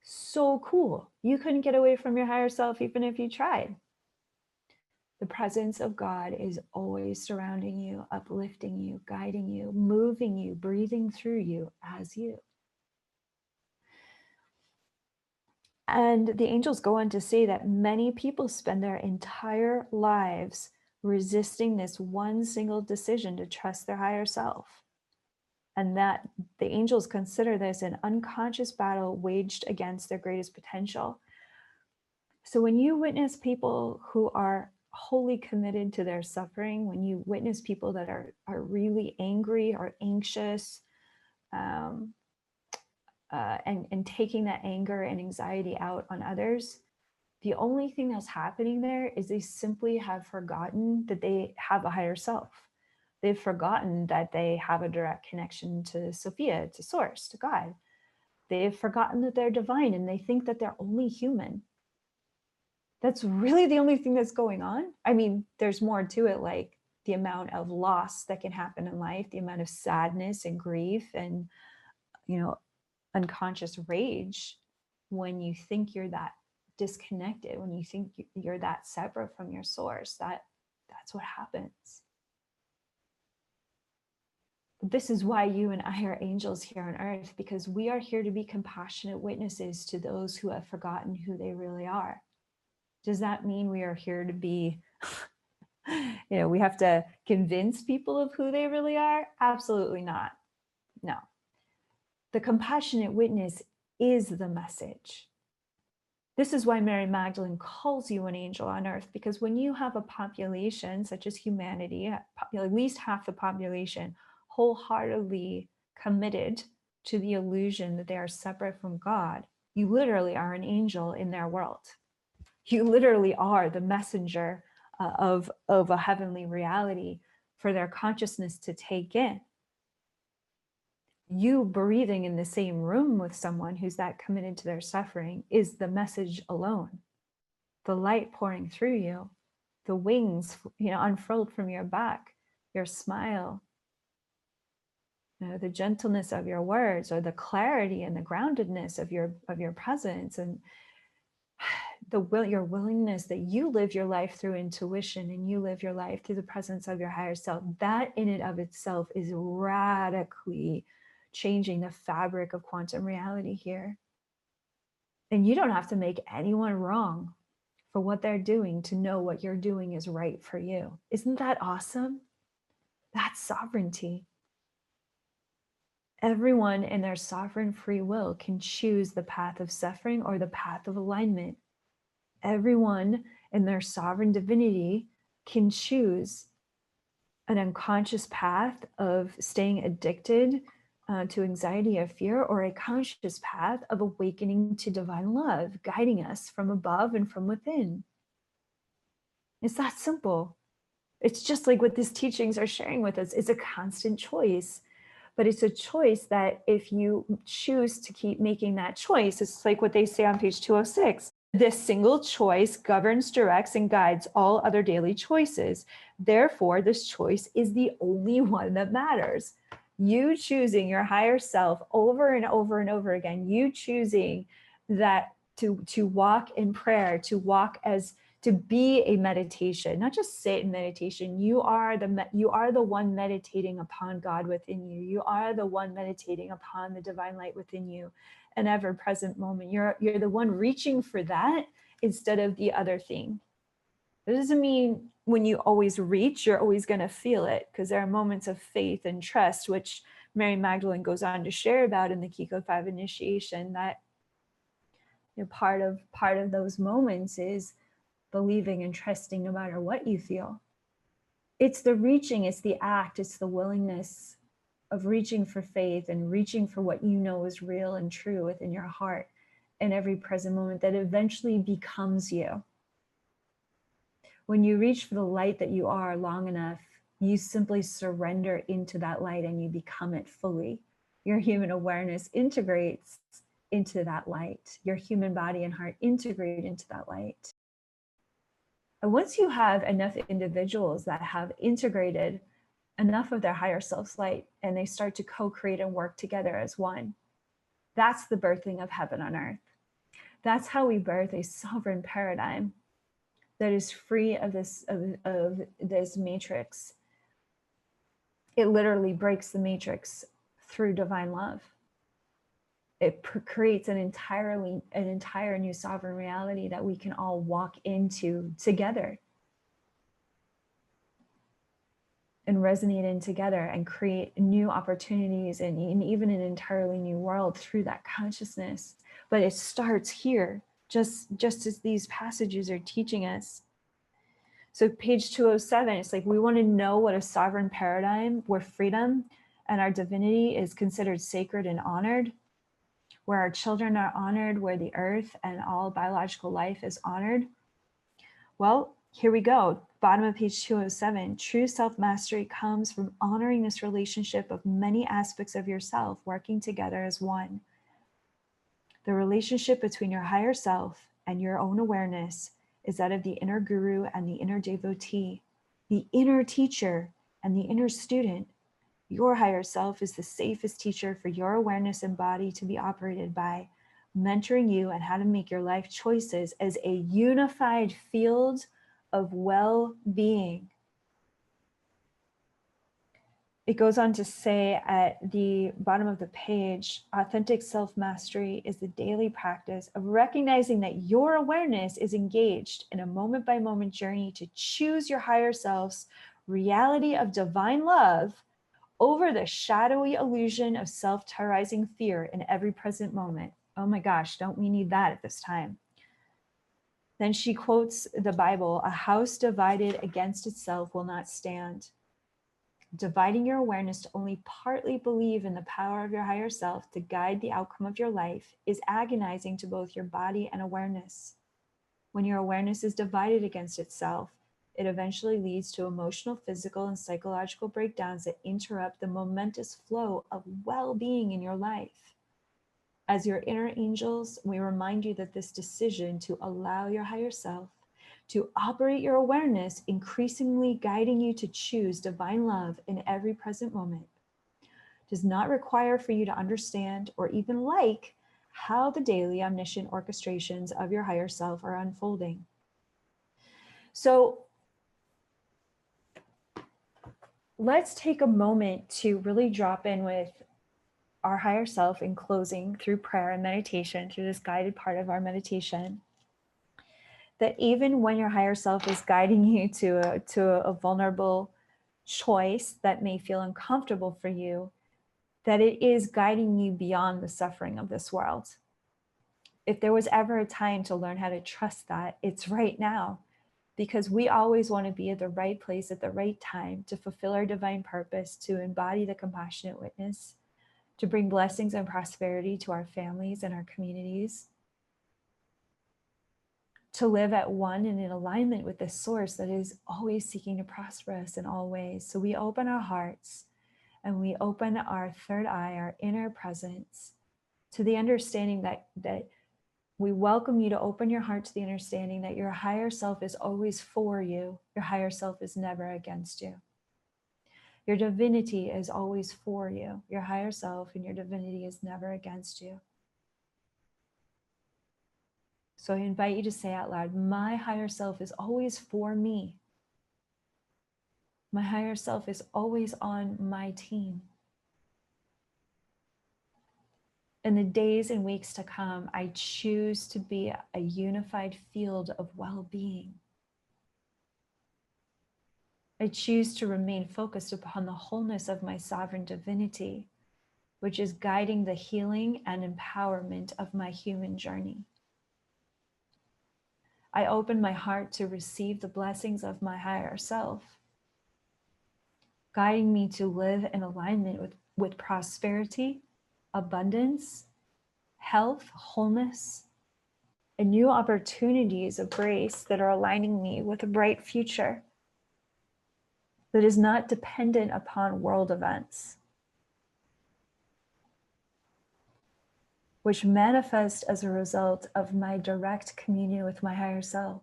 So cool. You couldn't get away from your higher self even if you tried. The presence of God is always surrounding you, uplifting you, guiding you, moving you, breathing through you as you. And the angels go on to say that many people spend their entire lives resisting this one single decision to trust their higher self. and that the angels consider this an unconscious battle waged against their greatest potential. So when you witness people who are wholly committed to their suffering, when you witness people that are really angry or anxious, and taking that anger and anxiety out on others, the only thing that's happening there is they simply have forgotten that they have a higher self. They've forgotten that they have a direct connection to Sophia, to Source, to God. They've forgotten that they're divine, and they think that they're only human. That's really the only thing that's going on. I mean, there's more to it, like the amount of loss that can happen in life, the amount of sadness and grief and, unconscious rage when you think you're that disconnected, when you think you're that separate from your source. That's what happens. This is why you and I are angels here on earth, because we are here to be compassionate witnesses to those who have forgotten who they really are. Does that mean we are here to be, we have to convince people of who they really are? Absolutely not. No. The compassionate witness is the message. This is why Mary Magdalene calls you an angel on earth, because when you have a population such as humanity, at least half the population, wholeheartedly committed to the illusion that they are separate from God, you literally are an angel in their world. You literally are the messenger of a heavenly reality for their consciousness to take in. You breathing in the same room with someone who's that committed to their suffering is the message alone. The light pouring through you, the wings, unfurled from your back, your smile, the gentleness of your words, or the clarity and the groundedness of your presence, and your willingness that you live your life through intuition and you live your life through the presence of your higher self. That in and of itself is radically changing the fabric of quantum reality here. And you don't have to make anyone wrong for what they're doing to know what you're doing is right for you. Isn't that awesome? That's sovereignty. Everyone in their sovereign free will can choose the path of suffering or the path of alignment. Everyone in their sovereign divinity can choose an unconscious path of staying addicted to anxiety or fear, or a conscious path of awakening to divine love, guiding us from above and from within. It's that simple. It's just like what these teachings are sharing with us. It's a constant choice, but it's a choice that if you choose to keep making that choice, it's like what they say on page 206. This single choice governs, directs, and guides all other daily choices. Therefore, this choice is the only one that matters. You choosing your higher self over and over and over again, you choosing that to walk in prayer, to be a meditation, not just sit in meditation. You are the one meditating upon God within you. You are the one meditating upon the divine light within you, an ever-present moment. You're the one reaching for that instead of the other thing. That doesn't mean when you always reach, you're always going to feel it, because there are moments of faith and trust, which Mary Magdalene goes on to share about in the Keycode 5 initiation, that part of those moments is believing and trusting no matter what you feel. It's the reaching, it's the act, it's the willingness of reaching for faith and reaching for what you know is real and true within your heart in every present moment that eventually becomes you. When you reach for the light that you are long enough, you simply surrender into that light and you become it fully. Your human awareness integrates into that light. Your human body and heart integrate into that light. And once you have enough individuals that have integrated enough of their higher self's light and they start to co-create and work together as one, that's the birthing of heaven on earth. That's how we birth a sovereign paradigm that is free of this matrix. It literally breaks the matrix through divine love. It creates an entire new sovereign reality that we can all walk into together. and resonate in together and create new opportunities and even an entirely new world through that consciousness. But it starts here, just as these passages are teaching us. So page 207, it's like we want to know what a sovereign paradigm where freedom and our divinity is considered sacred and honored, where our children are honored, where the earth and all biological life is honored. Well, here we go. Bottom of page 207. True self-mastery comes from honoring this relationship of many aspects of yourself working together as one. The relationship between your higher self and your own awareness is that of the inner guru and the inner devotee, the inner teacher and the inner student. Your higher self is the safest teacher for your awareness and body to be operated by, mentoring you on how to make your life choices as a unified field of well-being. It goes on to say at the bottom of the page, authentic self-mastery is the daily practice of recognizing that your awareness is engaged in a moment-by-moment journey to choose your higher self's reality of divine love over the shadowy illusion of self-terrorizing fear in every present moment. Oh my gosh, don't we need that at this time? Then she quotes the Bible, "A house divided against itself will not stand." Dividing your awareness to only partly believe in the power of your higher self to guide the outcome of your life is agonizing to both your body and awareness. When your awareness is divided against itself, it eventually leads to emotional, physical, and psychological breakdowns that interrupt the momentous flow of well-being in your life. As your inner angels, we remind you that this decision to allow your higher self to operate your awareness, increasingly guiding you to choose divine love in every present moment, does not require for you to understand or even like how the daily omniscient orchestrations of your higher self are unfolding. So let's take a moment to really drop in with our higher self in closing through prayer and meditation, through this guided part of our meditation. That even when your higher self is guiding you to a vulnerable choice that may feel uncomfortable for you, that it is guiding you beyond the suffering of this world. If there was ever a time to learn how to trust that, it's right now, because we always want to be at the right place at the right time to fulfill our divine purpose, to embody the compassionate witness, to bring blessings and prosperity to our families and our communities, to live at one and in alignment with the source that is always seeking to prosper us in all ways. So we open our hearts and we open our third eye, our inner presence, to the understanding that we welcome you to open your heart to the understanding that your higher self is always for you. Your higher self is never against you. Your divinity is always for you. Your higher self and your divinity is never against you. So I invite you to say out loud, my higher self is always for me. My higher self is always on my team. In the days and weeks to come, I choose to be a unified field of well-being. I choose to remain focused upon the wholeness of my sovereign divinity, which is guiding the healing and empowerment of my human journey. I open my heart to receive the blessings of my higher self, guiding me to live in alignment with prosperity, abundance, health, wholeness, and new opportunities of grace that are aligning me with a bright future that is not dependent upon world events, which manifest as a result of my direct communion with my higher self.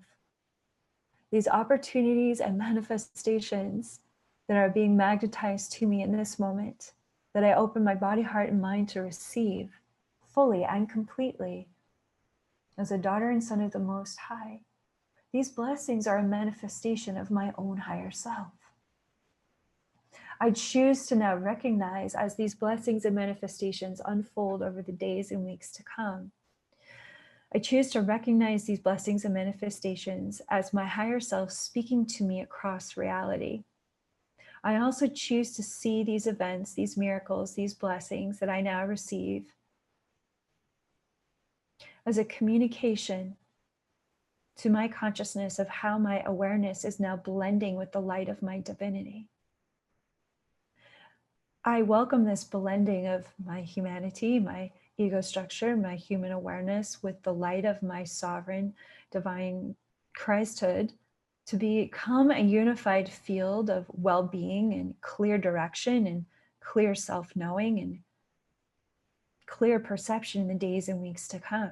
These opportunities and manifestations that are being magnetized to me in this moment, that I open my body, heart, and mind to receive fully and completely as a daughter and son of the Most High. These blessings are a manifestation of my own higher self. I choose to now recognize as these blessings and manifestations unfold over the days and weeks to come. I choose to recognize these blessings and manifestations as my higher self speaking to me across reality. I also choose to see these events, these miracles, these blessings that I now receive as a communication to my consciousness of how my awareness is now blending with the light of my divinity. I welcome this blending of my humanity, my ego structure, my human awareness with the light of my sovereign divine Christhood to become a unified field of well-being and clear direction and clear self-knowing and clear perception in the days and weeks to come.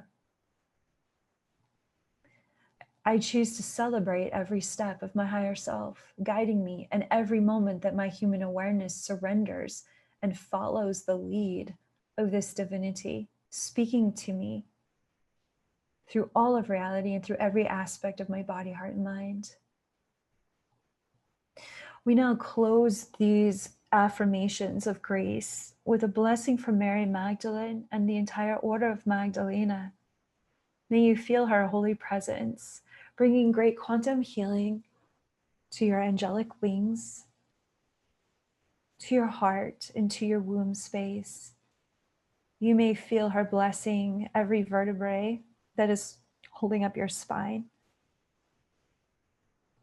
I choose to celebrate every step of my higher self, guiding me, and every moment that my human awareness surrenders and follows the lead of this divinity, speaking to me through all of reality and through every aspect of my body, heart, and mind. We now close these affirmations of grace with a blessing from Mary Magdalene and the entire Order of Magdalena. May you feel her holy presence, bringing great quantum healing to your angelic wings, to your heart, and to your womb space. You may feel her blessing every vertebrae that is holding up your spine.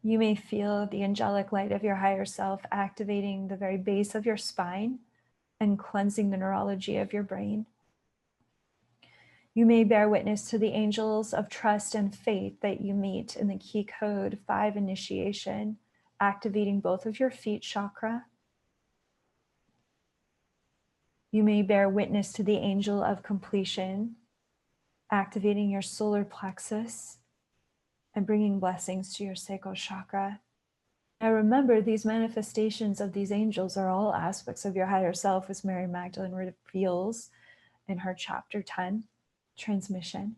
You may feel the angelic light of your higher self activating the very base of your spine and cleansing the neurology of your brain. You may bear witness to the angels of trust and faith that you meet in the Keycode 5 initiation, activating both of your feet chakra. You may bear witness to the angel of completion, activating your solar plexus and bringing blessings to your sacral chakra. Now remember, these manifestations of these angels are all aspects of your higher self, as Mary Magdalene reveals in her chapter 10, Transmission.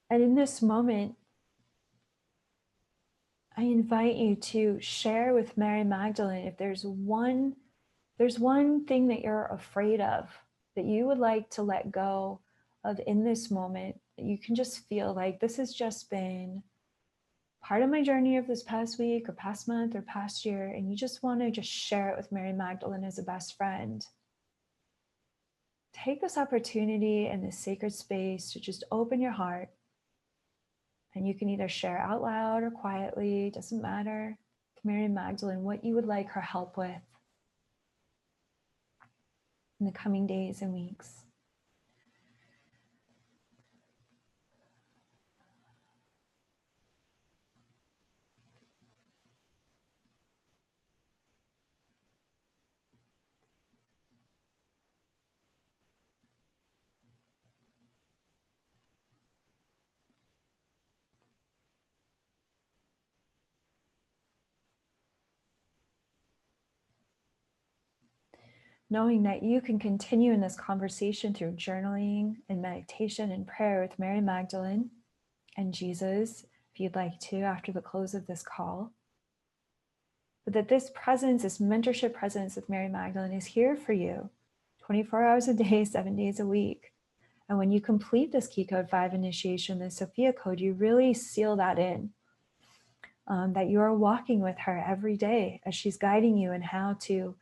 And in this moment, I invite you to share with Mary Magdalene if there's one thing that you're afraid of, that you would like to let go of in this moment, that you can just feel like this has just been part of my journey of this past week or past month or past year, and you just want to just share it with Mary Magdalene as a best friend. Take this opportunity in this sacred space to just open your heart, and you can either share out loud or quietly, doesn't matter, to Mary Magdalene what you would like her help with in the coming days and weeks. Knowing that you can continue in this conversation through journaling and meditation and prayer with Mary Magdalene and Jesus, if you'd like to, after the close of this call. But that this presence, this mentorship presence with Mary Magdalene is here for you 24 hours a day, 7 days a week. And when you complete this Keycode 5 initiation, the Sophia Code, you really seal that in, that you are walking with her every day as she's guiding you in how to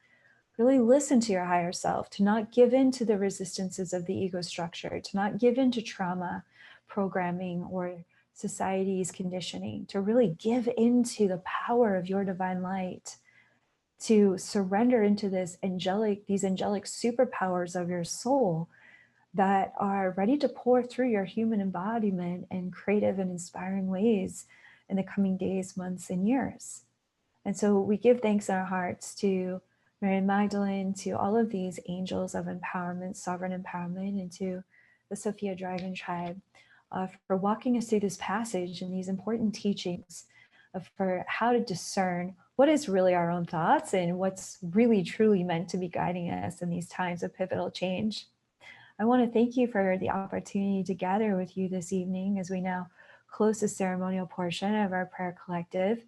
really listen to your higher self, to not give in to the resistances of the ego structure, to not give in to trauma programming or society's conditioning, to really give into the power of your divine light, to surrender into these angelic superpowers of your soul that are ready to pour through your human embodiment in creative and inspiring ways in the coming days, months, and years. And so we give thanks in our hearts to Mary Magdalene, to all of these angels of empowerment, sovereign empowerment, and to the Sophia Dragon Tribe for walking us through this passage and these important teachings for how to discern what is really our own thoughts and what's really truly meant to be guiding us in these times of pivotal change. I want to thank you for the opportunity to gather with you this evening as we now close the ceremonial portion of our prayer collective.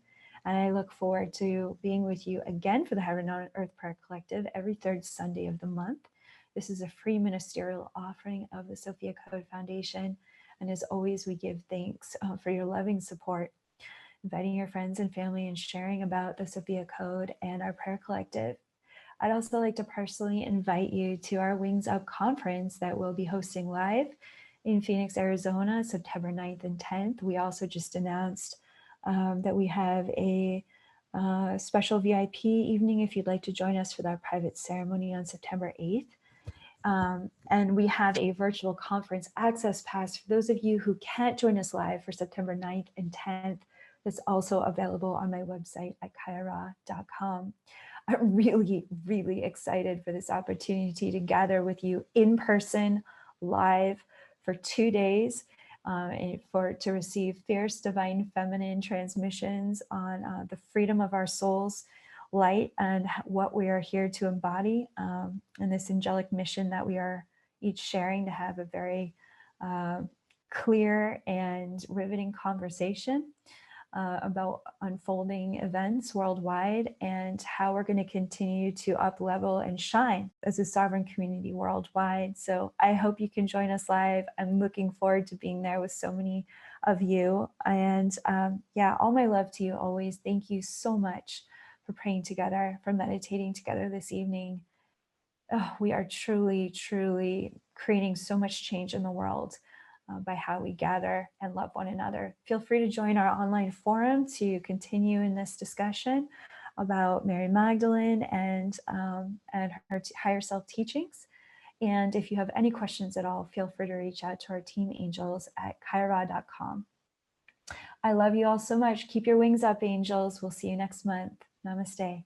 And I look forward to being with you again for the Heaven on Earth Prayer Collective every third Sunday of the month. This is a free ministerial offering of the Sophia Code Foundation. And as always, we give thanks for your loving support, inviting your friends and family and sharing about the Sophia Code and our prayer collective. I'd also like to personally invite you to our Wings Up conference that we'll be hosting live in Phoenix, Arizona, September 9th and 10th. We also just announced that we have a special VIP evening if you'd like to join us for that private ceremony on September 8th. And we have a virtual conference access pass for those of you who can't join us live for September 9th and 10th. That's also available on my website at kaiara.com. I'm really, really excited for this opportunity to gather with you in person, live, for 2 days, to receive fierce divine feminine transmissions on the freedom of our souls, light, and what we are here to embody, and this angelic mission that we are each sharing to have a very clear and riveting conversation about unfolding events worldwide and how we're going to continue to up level and shine as a sovereign community worldwide. So I hope you can join us live. I'm looking forward to being there with so many of you. And yeah, all my love to you always. Thank you so much for praying together, for meditating together this evening. Oh, we are truly, truly creating so much change in the world by how we gather and love one another. Feel free to join our online forum to continue in this discussion about Mary Magdalene and her higher self teachings. And if you have any questions at all, feel free to reach out to our team angels at kaiara.com. I love you all so much. Keep your wings up, angels. We'll see you next month. Namaste.